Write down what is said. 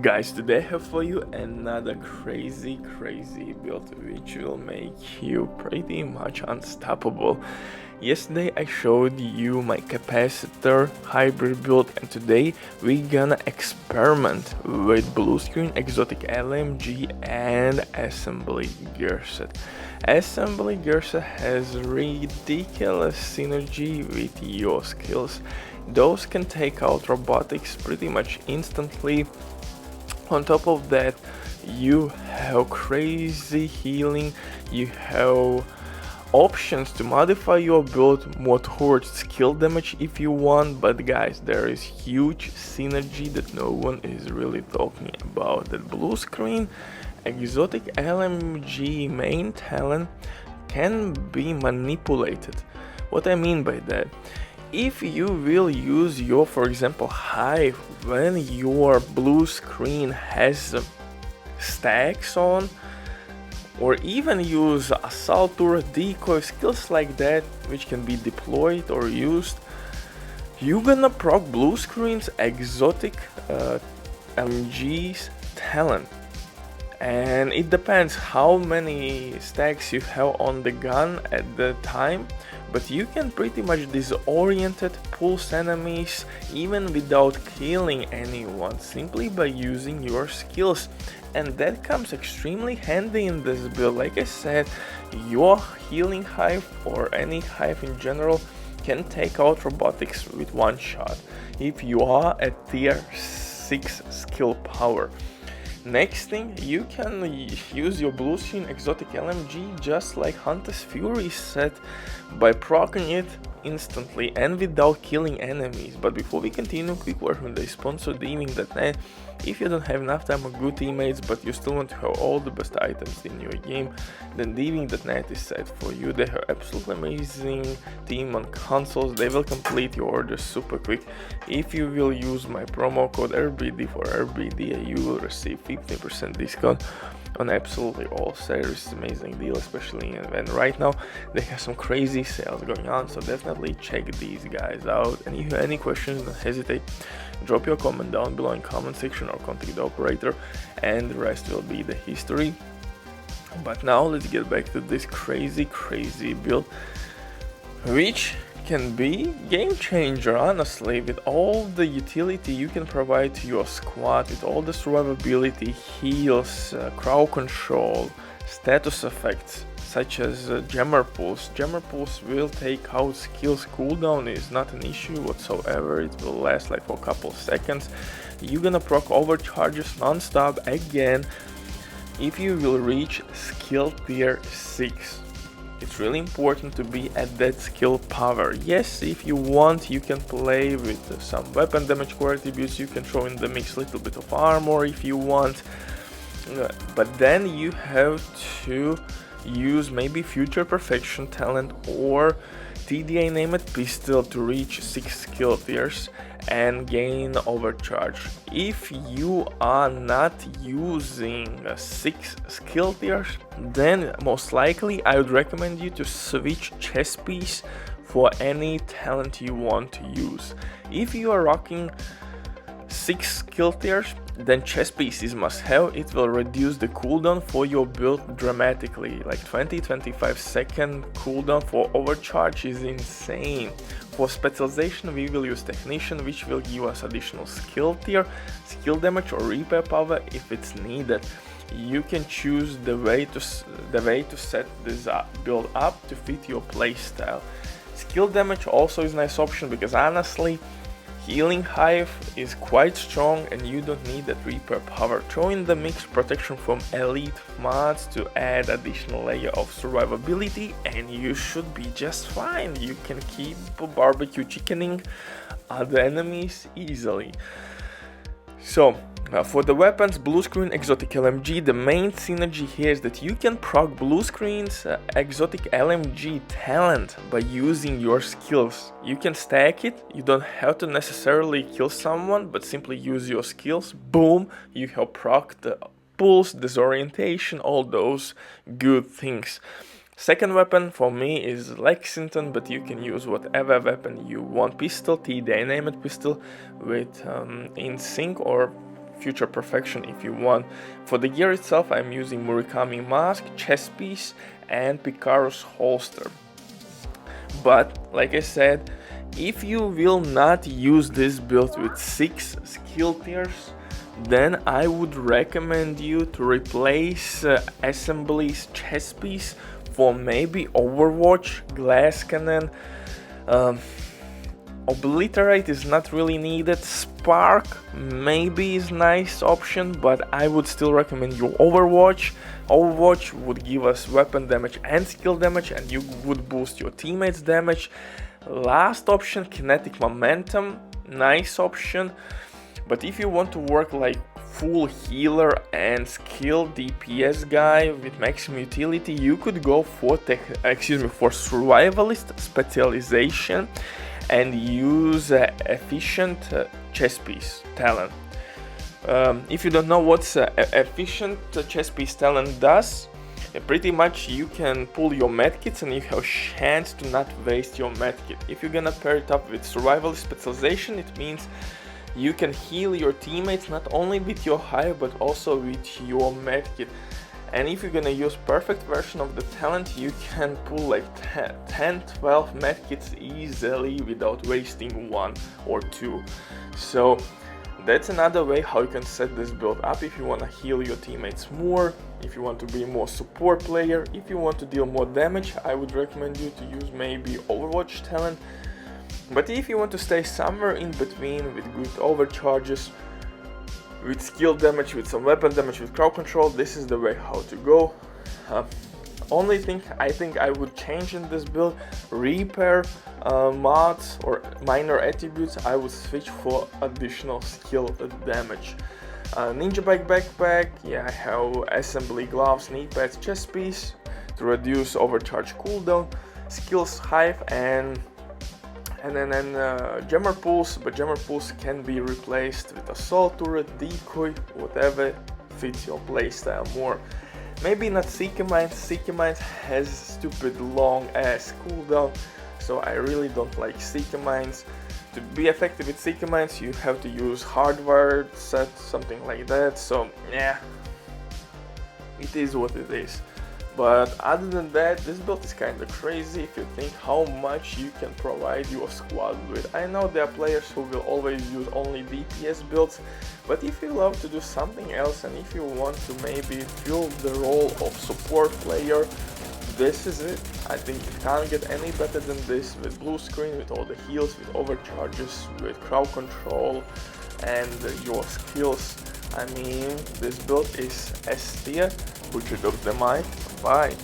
Guys, today I have for you another crazy build which will make you pretty much unstoppable. Yesterday I showed you my capacitor hybrid build, and today we're gonna experiment with BLUESCREN, exotic LMG and assembly gearset. Assembly gearset has ridiculous synergy with your skills. Those can take out robotics pretty much instantly. On top of that, you have crazy healing, you have options to modify your build more towards skill damage if you want, but guys, there is huge synergy that no one is really talking about. That BLUESCREN exotic LMG main talent can be manipulated. What I mean by that, if you will use your, for example, hive when your BLUESCREN has stacks on, or even use assault or decoy, skills like that which can be deployed or used, you're gonna proc BLUESCREN's exotic LMG's talent. And it depends how many stacks you have on the gun at the time, but you can pretty much disorient it, pulse enemies even without killing anyone, simply by using your skills. And that comes extremely handy in this build. Like I said, your healing hive or any hive in general can take out robotics with one shot if you are at tier 6 skill power. Next thing, you can use your BLUESCREN exotic LMG just like Hunter's Fury set by proccing it instantly and without killing enemies. But before we continue, quick word from the sponsor Diving.net. If you don't have enough time or good teammates but you still want to have all the best items in your game, then Diving.net is set for you. They have absolutely amazing team on consoles. They will complete your orders super quick. If you will use my promo code RBD for RBD, you will receive 15% discount on absolutely all services. Amazing deal, especially when right now they have some crazy sales going on, so definitely check these guys out. And if you have any questions, don't hesitate, drop your comment down below in comment section or contact the operator, and the rest will be the history. But now let's get back to this crazy build, which can be game changer, honestly, with all the utility you can provide to your squad, with all the survivability, heals, crowd control, status effects such as jammer pulse. Jammer pulse will take out skills, cooldown is not an issue whatsoever, it will last like for a couple seconds. You're gonna proc overcharges non-stop again if you will reach skill tier 6. It's really important to be at that skill power. Yes, if you want, you can play with some weapon damage core attributes, you can throw in the mix a little bit of armor if you want, but then you have to use maybe Future Perfection talent or TDA named pistol to reach 6 skill tiers and gain overcharge. If you are not using 6 skill tiers, then most likely I would recommend you to switch chest piece for any talent you want to use. If you are rocking 6 skill tiers, then chest piece is must have. It will reduce the cooldown for your build dramatically, like 20-25 second cooldown for overcharge is insane. For specialization we will use technician, which will give us additional skill tier, skill damage or repair power if it's needed. You can choose the way to set this build up to fit your playstyle. Skill damage also is a nice option because honestly, healing hive is quite strong and you don't need that repair power. Throw in the mixed protection from elite mods to add additional layer of survivability and you should be just fine. You can keep barbecue chickening other enemies easily. So for the weapons, BLUESCREN exotic LMG, the main synergy here is that you can proc BLUESCREN's exotic LMG talent by using your skills. You can stack it, you don't have to necessarily kill someone, but simply use your skills. Boom, you have proc the pulse, disorientation, all those good things. Second weapon for me is Lexington, but you can use whatever weapon you want. Pistol, TDA named pistol with in sync or future perfection if you want. For the gear itself, I'm using Murakami mask, chest piece, and Picaro's holster. But like I said, if you will not use this build with 6 skill tiers, then I would recommend you to replace Assembly's chest piece for maybe Overwatch, Glass Cannon. Obliterate is not really needed. Spark maybe is nice option, but I would still recommend you Overwatch. Overwatch would give us weapon damage and skill damage, and you would boost your teammates' damage. Last option, Kinetic Momentum, nice option. But if you want to work like full healer and skill DPS guy with maximum utility, you could go for survivalist specialization and use efficient chest piece talent. If you don't know what efficient chest piece talent does, pretty much you can pull your medkits and you have a chance to not waste your medkit. If you're gonna pair it up with survivalist specialization, it means you can heal your teammates not only with your hive but also with your medkit. And if you're gonna use perfect version of the talent, you can pull like 10-12 medkits easily without wasting 1 or 2. So that's another way how you can set this build up if you want to heal your teammates more, if you want to be more support player, if you want to deal more damage. I would recommend you to use maybe Overwatch talent. But if you want to stay somewhere in between with good overcharges, with skill damage, with some weapon damage, with crowd control, this is the way how to go. Only thing I think I would change in this build, repair mods or minor attributes, I would switch for additional skill damage. Ninja bike backpack, yeah, I have assembly gloves, knee pads, chest piece to reduce overcharge cooldown, skills hive, and then jammer pulse, but jammer pulse can be replaced with assault turret, decoy, whatever fits your playstyle more. Maybe not Seeker Mines. Seeker Mines has stupid long ass cooldown, so I really don't like Seeker Mines. To be effective with Seeker Mines, you have to use hardwired set, something like that. So yeah, it is what it is. But other than that, this build is kinda crazy if you think how much you can provide your squad with. I know there are players who will always use only DPS builds, but if you love to do something else and if you want to maybe fill the role of support player, this is it. I think you can't get any better than this with blue screen, with all the heals, with overcharges, with crowd control and your skills. I mean, this build is S tier. Butchered of the mic. Bye.